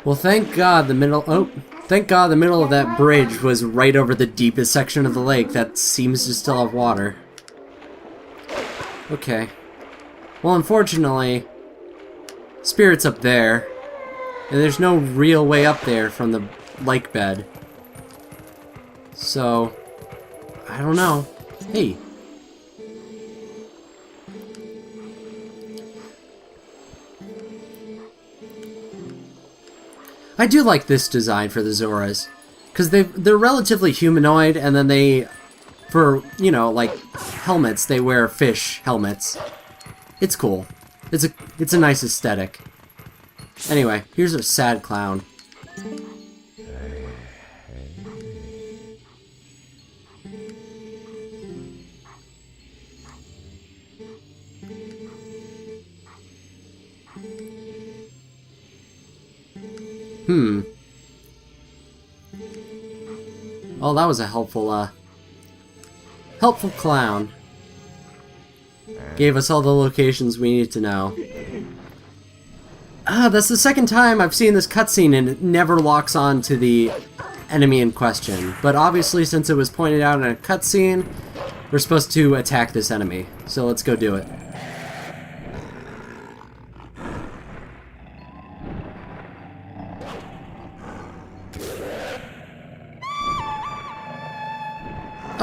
Well, thank God the middle... Oh, thank God the middle of that bridge was right over the deepest section of the lake that seems to still have water. Okay. Well, unfortunately, Spirit's up there, and there's no real way up there from the lake bed. So, I don't know. Hey. I do like this design for the Zoras, because they're relatively humanoid, and then they, for, you know, like, helmets, they wear fish helmets. It's cool. It's a nice aesthetic. Anyway, here's a sad clown. Oh, that was a helpful clown. Gave us all the locations we need to know. That's the second time I've seen this cutscene and it never locks on to the enemy in question. But obviously, since it was pointed out in a cutscene, we're supposed to attack this enemy. So let's go do it.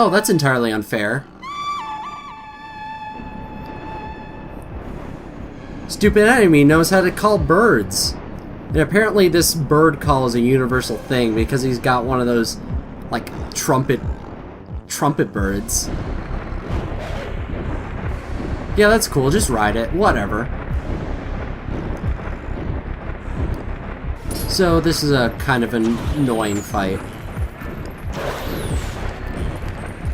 Oh, that's entirely unfair. Stupid enemy knows how to call birds. And apparently this bird call is a universal thing because he's got one of those, like, trumpet birds. Yeah, that's cool. Just ride it. Whatever. So this is a kind of an annoying fight.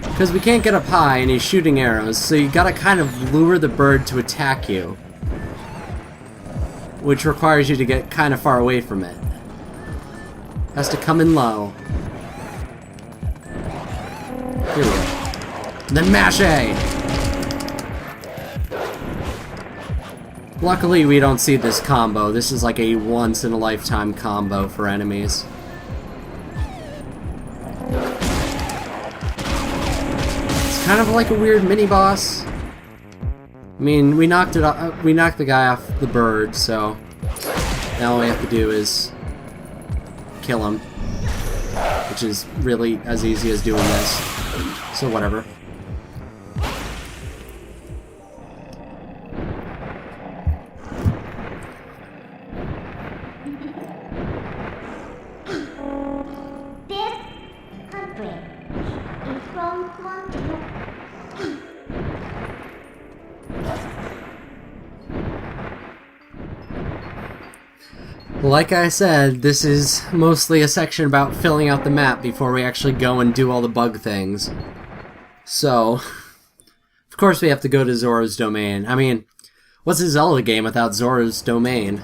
Because we can't get up high and he's shooting arrows, so you gotta kind of lure the bird to attack you. Which requires you to get kind of far away from it. Has to come in low. Here we go. And then mash A! Luckily we don't see this combo. This is like a once-in-a-lifetime combo for enemies. Kind of like a weird mini-boss. I mean, we knocked the guy off the bird, so now all we have to do is kill him, which is really as easy as doing this. So whatever. Like I said, this is mostly a section about filling out the map before we actually go and do all the bug things. So, of course we have to go to Zora's Domain. I mean, what's a Zelda game without Zora's Domain?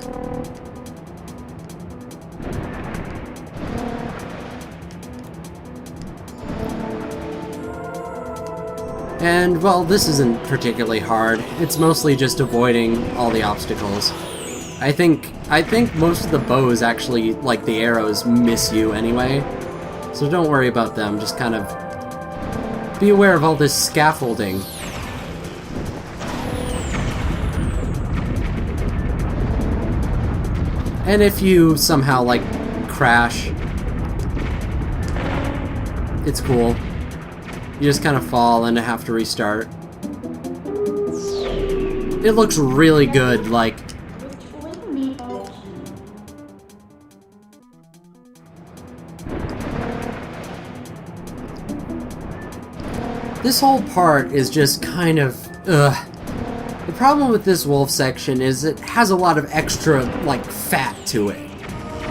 And, well, this isn't particularly hard. It's mostly just avoiding all the obstacles. I think most of the bows actually, like the arrows, miss you anyway. So don't worry about them, just kind of be aware of all this scaffolding. And if you somehow, like, crash, it's cool. You just kind of fall and have to restart. It looks really good, like... This whole part is just kind of... ugh. The problem with this wolf section is it has a lot of extra, like, fat to it.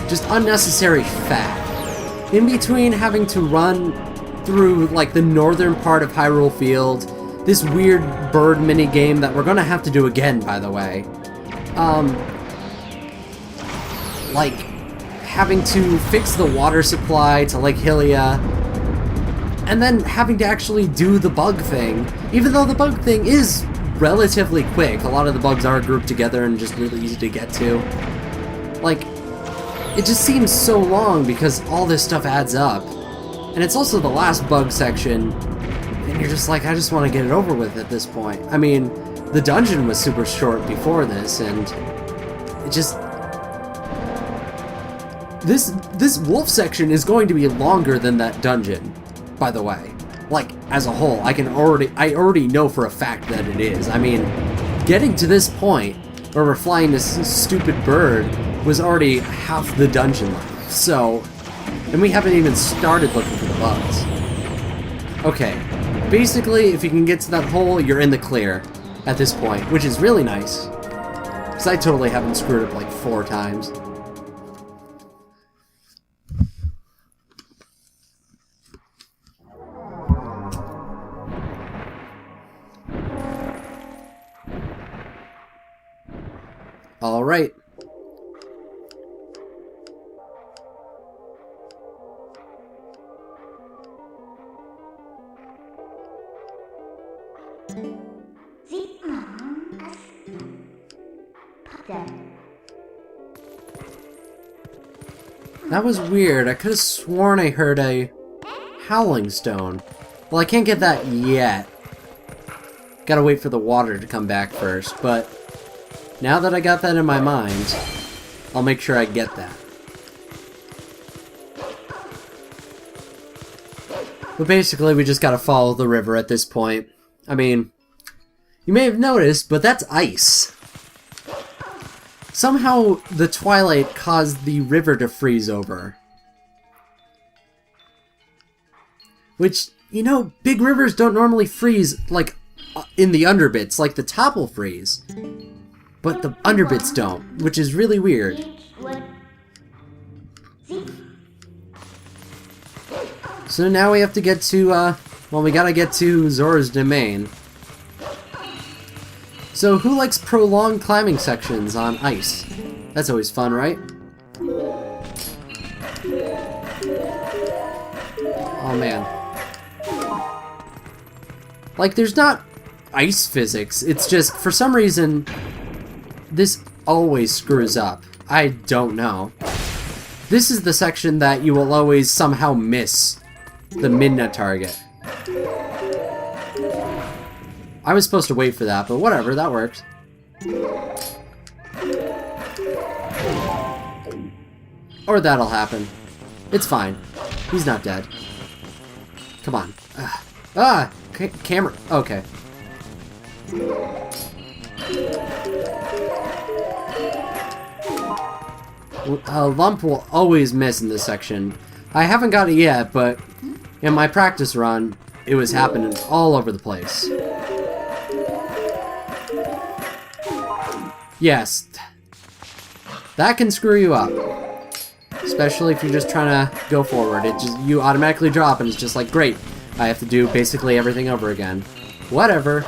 Just unnecessary fat. In between having to run through, like, the northern part of Hyrule Field, this weird bird minigame that we're gonna have to do again, by the way. Like, having to fix the water supply to Lake Hylia, and then having to actually do the bug thing, even though the bug thing is relatively quick. A lot of the bugs are grouped together and just really easy to get to. Like, it just seems so long because all this stuff adds up. And it's also the last bug section, and you're just like, I just want to get it over with at this point. I mean, the dungeon was super short before this, and it just... This wolf section is going to be longer than that dungeon, by the way. Like, as a whole, I already know for a fact that it is. I mean, getting to this point, where we're flying this stupid bird, was already half the dungeon left. So, and we haven't even started looking for the bugs. Okay, basically, if you can get to that hole, you're in the clear at this point, which is really nice. Because I totally haven't screwed up like 4 times. All right. That was weird. I could have sworn I heard a howling stone. Well, I can't get that yet. Gotta wait for the water to come back first, but now that I got that in my mind, I'll make sure I get that. But basically, we just gotta follow the river at this point. I mean, you may have noticed, but that's ice. Somehow, the Twilight caused the river to freeze over. Which, you know, big rivers don't normally freeze, like, in the underbits, like the top will freeze. But the underbits don't, which is really weird. So now we have to get to, well, we gotta get to Zora's domain. So who likes prolonged climbing sections on ice? That's always fun, right? Oh man. Like, there's not ice physics, it's just, for some reason, this always screws up. I don't know. This is the section that you will always somehow miss the Midna target. I was supposed to wait for that, but whatever, that works. Or that'll happen. It's fine. He's not dead. Come on. Camera. Okay. A lump will always miss in this section. I haven't got it yet, but in my practice run, it was happening all over the place. Yes. That can screw you up. Especially if you're just trying to go forward. You automatically drop and it's just like, great. I have to do basically everything over again. Whatever.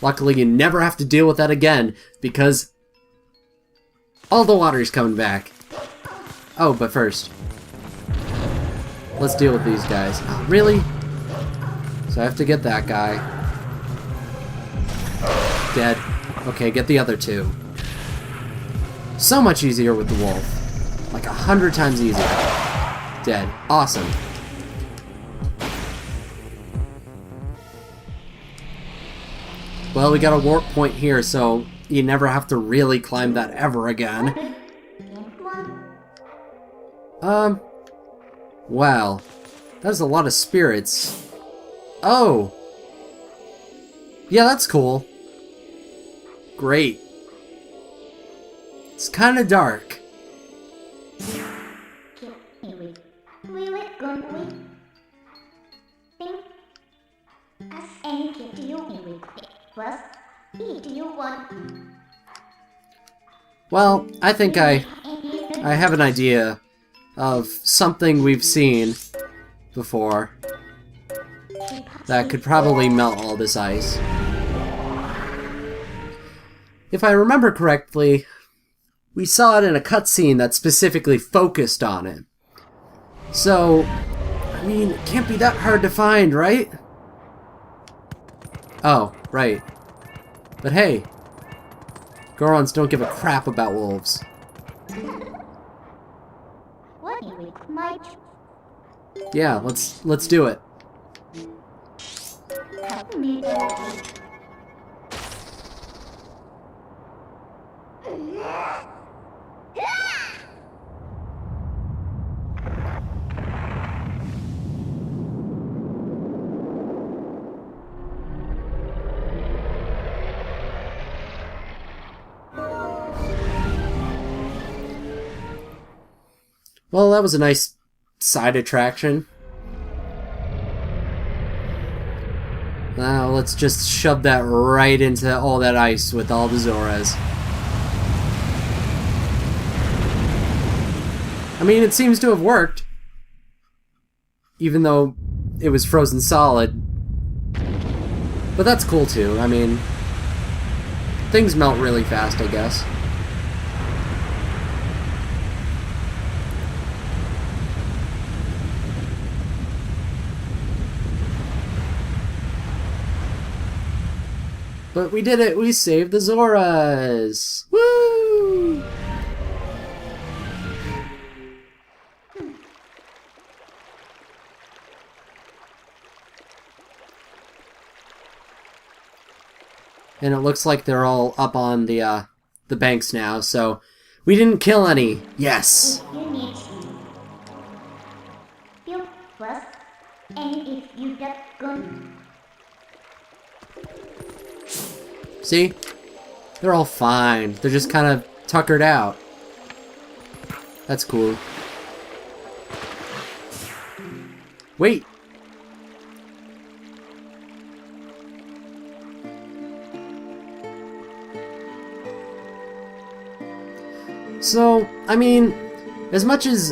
Luckily, you never have to deal with that again, because all the water's coming back. Oh, but first, let's deal with these guys. Oh, really? So I have to get that guy. Dead. Okay, get the other 2. So much easier with the wolf. Like 100 times easier. Dead. Awesome. Well, we got a warp point here, so you never have to really climb that ever again. Wow. That's a lot of spirits. Oh! Yeah, that's cool. Great. It's kind of dark. Well, I think I have an idea of something we've seen before that could probably melt all this ice. If I remember correctly, we saw it in a cutscene that specifically focused on it. So, I mean, it can't be that hard to find, right? Oh, right. But hey, Gorons don't give a crap about wolves. with my Yeah, let's do it. help me. Well, that was a nice side attraction. Now let's just shove that right into all that ice with all the Zoras. I mean, it seems to have worked. Even though it was frozen solid. But that's cool too. I mean, things melt really fast, I guess. But we did it! We saved the Zoras! Woo! And it looks like they're all up on the banks now, so we didn't kill any. Yes! If you need build first, and if you get gun. See? They're all fine. They're just kind of tuckered out. That's cool. Wait! So, I mean, as much as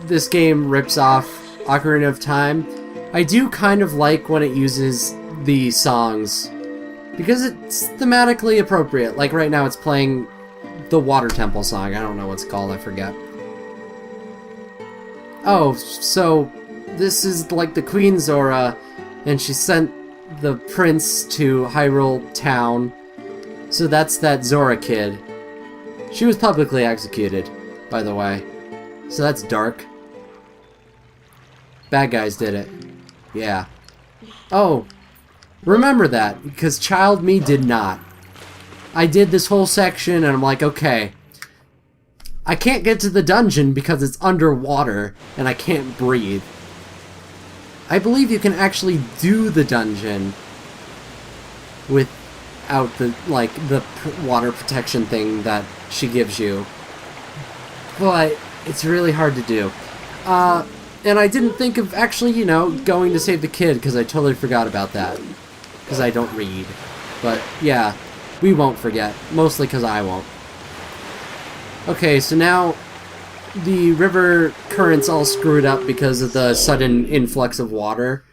this game rips off Ocarina of Time, I do kind of like when it uses the songs, because it's thematically appropriate. Like right now it's playing the Water Temple song. I don't know what's called, I forget. Oh, so this is like the Queen Zora, and she sent the prince to Hyrule Town. So that's that Zora kid. She was publicly executed, by the way. So that's dark. Bad guys did it. Yeah. Oh, remember that, because Child Me did not. I did this whole section, and I'm like, okay, I can't get to the dungeon because it's underwater, and I can't breathe. I believe you can actually do the dungeon without the, like, the water protection thing that she gives you. But it's really hard to do. And I didn't think of actually, you know, going to save the kid, because I totally forgot about that. Because I don't read. But, yeah, we won't forget. Mostly because I won't. Okay, so now the river current's all screwed up because of the sudden influx of water.